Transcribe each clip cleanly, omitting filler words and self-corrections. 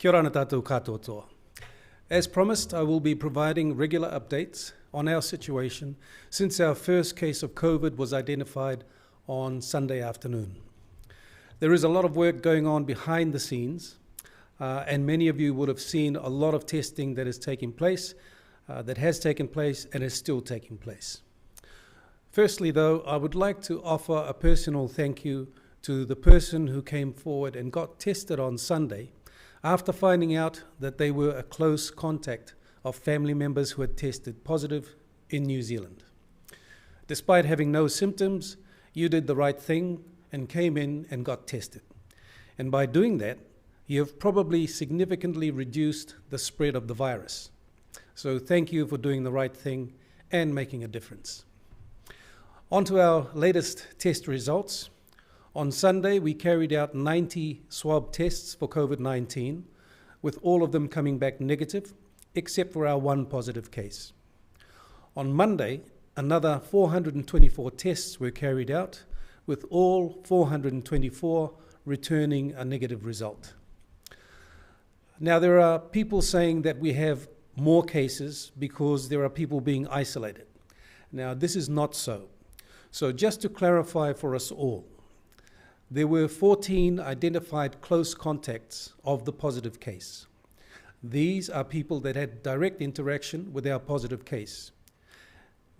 Kia ora tātou katoa. As promised, I will be providing regular updates on our situation since our first case of COVID was identified on Sunday afternoon. There is a lot of work going on behind the scenes, and many of you would have seen a lot of testing that has taken place and is still taking place. Firstly, though, I would like to offer a personal thank you to the person who came forward and got tested on Sunday after finding out that they were a close contact of family members who had tested positive in New Zealand. Despite having no symptoms, you did the right thing and came in and got tested. And by doing that, you have probably significantly reduced the spread of the virus. So thank you for doing the right thing and making a difference. On to our latest test results. On Sunday, we carried out 90 swab tests for COVID-19, with all of them coming back negative, except for our one positive case. On Monday, another 424 tests were carried out, with all 424 returning a negative result. Now, there are people saying that we have more cases because there are people being isolated. Now, this is not so. So just to clarify for us all, there were 14 identified close contacts of the positive case. These are people that had direct interaction with our positive case.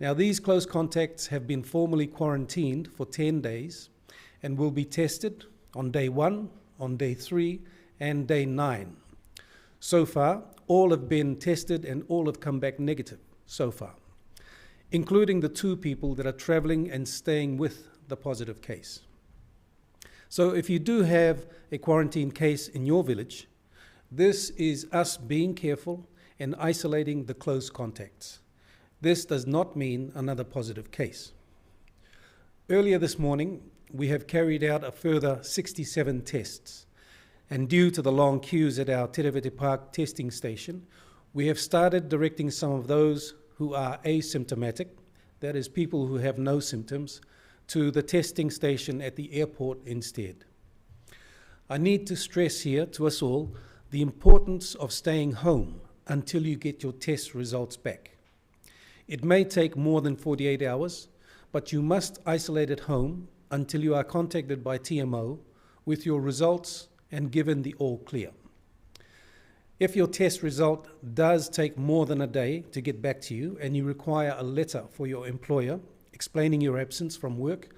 Now, these close contacts have been formally quarantined for 10 days and will be tested on day 1, on day 3, and day 9. So far, all have been tested and all have come back negative so far, including the 2 people that are traveling and staying with the positive case. So if you do have a quarantine case in your village, this is us being careful and isolating the close contacts. This does not mean another positive case. Earlier this morning, we have carried out a further 67 tests, and due to the long queues at our Terevete Park testing station, we have started directing some of those who are asymptomatic, that is, people who have no symptoms, to the testing station at the airport instead. I need to stress here to us all the importance of staying home until you get your test results back. It may take more than 48 hours, but you must isolate at home until you are contacted by TMO with your results and given the all clear. If your test result does take more than a day to get back to you and you require a letter for your employer explaining your absence from work,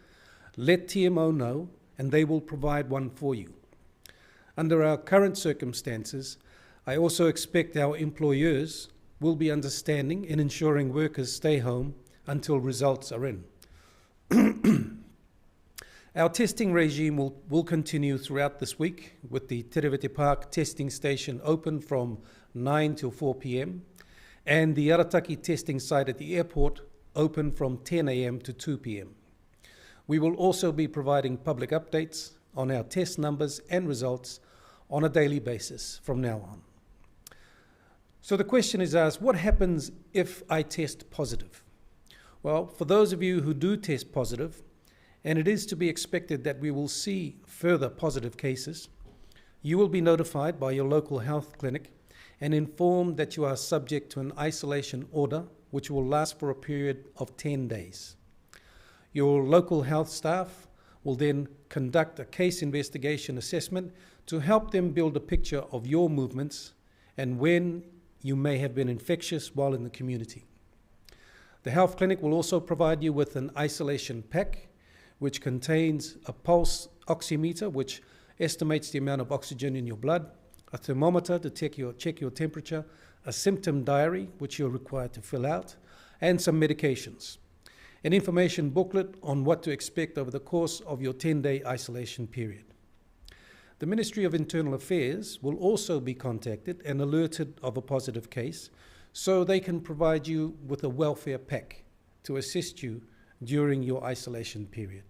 let TMO know and they will provide one for you. Under our current circumstances, I also expect our employers will be understanding in ensuring workers stay home until results are in. Our testing regime will continue throughout this week with the Terevete Park testing station open from 9 till 4 p.m. and the Arataki testing site at the airport open from 10 a.m. to 2 p.m. We will also be providing public updates on our test numbers and results on a daily basis from now on. So the question is asked, what happens if I test positive? Well, for those of you who do test positive, and it is to be expected that we will see further positive cases, you will be notified by your local health clinic and informed that you are subject to an isolation order which will last for a period of 10 days. Your local health staff will then conduct a case investigation assessment to help them build a picture of your movements and when you may have been infectious while in the community. The health clinic will also provide you with an isolation pack which contains a pulse oximeter which estimates the amount of oxygen in your blood, a thermometer to check your temperature, a symptom diary which you're required to fill out, and some medications. An information booklet on what to expect over the course of your 10-day isolation period. The Ministry of Internal Affairs will also be contacted and alerted of a positive case so they can provide you with a welfare pack to assist you during your isolation period.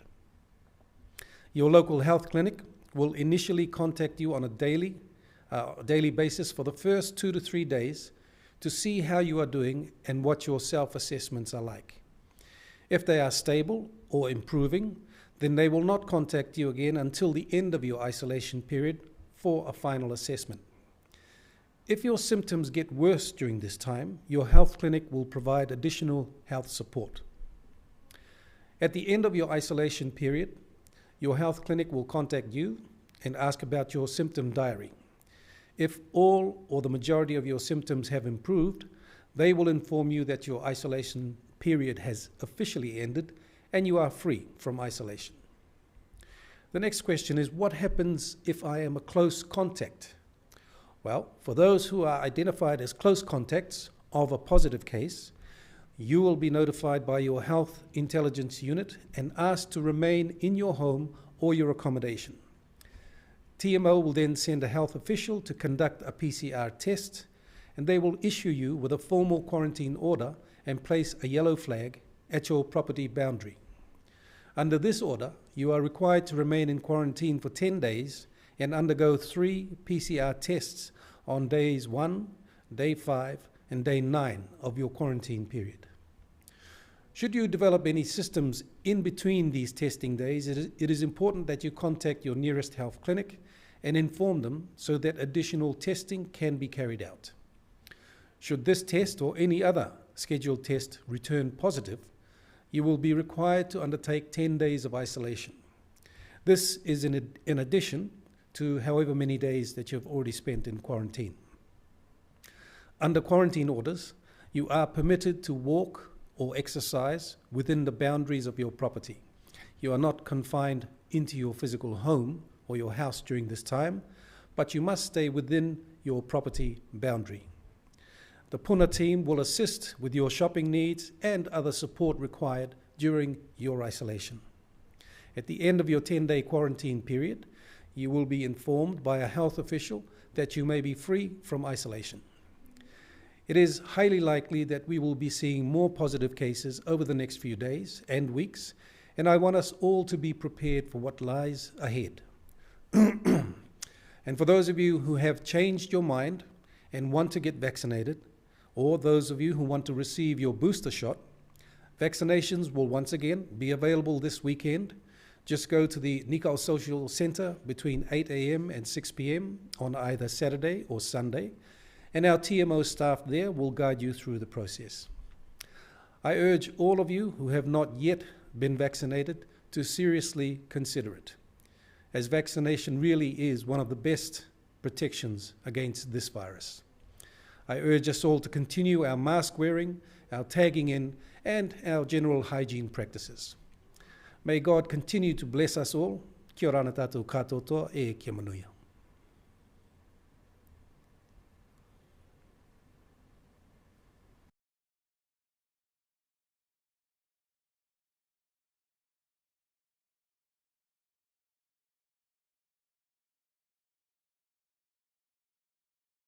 Your local health clinic will initially contact you on a daily basis for the first 2 to 3 days to see how you are doing and what your self-assessments are like. If they are stable or improving, then they will not contact you again until the end of your isolation period for a final assessment. If your symptoms get worse during this time, your health clinic will provide additional health support. At the end of your isolation period, your health clinic will contact you and ask about your symptom diary. If all or the majority of your symptoms have improved, they will inform you that your isolation period has officially ended and you are free from isolation. The next question is, what happens if I am a close contact? Well, for those who are identified as close contacts of a positive case, you will be notified by your health intelligence unit and asked to remain in your home or your accommodation. TMO will then send a health official to conduct a PCR test, and they will issue you with a formal quarantine order and place a yellow flag at your property boundary. Under this order, you are required to remain in quarantine for 10 days and undergo 3 PCR tests on days 1, day 5, and day 9 of your quarantine period. Should you develop any symptoms in between these testing days, it is important that you contact your nearest health clinic and inform them so that additional testing can be carried out. Should this test or any other scheduled test return positive, you will be required to undertake 10 days of isolation. This is in addition to however many days that you have already spent in quarantine. Under quarantine orders, you are permitted to walk or exercise within the boundaries of your property. You are not confined into your physical home or your house during this time, but you must stay within your property boundary. The Puna team will assist with your shopping needs and other support required during your isolation. At the end of your 10-day quarantine period, you will be informed by a health official that you may be free from isolation. It is highly likely that we will be seeing more positive cases over the next few days and weeks, and I want us all to be prepared for what lies ahead. And for those of you who have changed your mind and want to get vaccinated, or those of you who want to receive your booster shot, vaccinations will once again be available this weekend. Just go to the Nikau Social Centre between 8 a.m. and 6 p.m. on either Saturday or Sunday, and our TMO staff there will guide you through the process. I urge all of you who have not yet been vaccinated to seriously consider it, as vaccination really is one of the best protections against this virus. I urge us all to continue our mask wearing, our tagging in, and our general hygiene practices. May God continue to bless us all. Kia ora ana tātou katoa e kia manuia.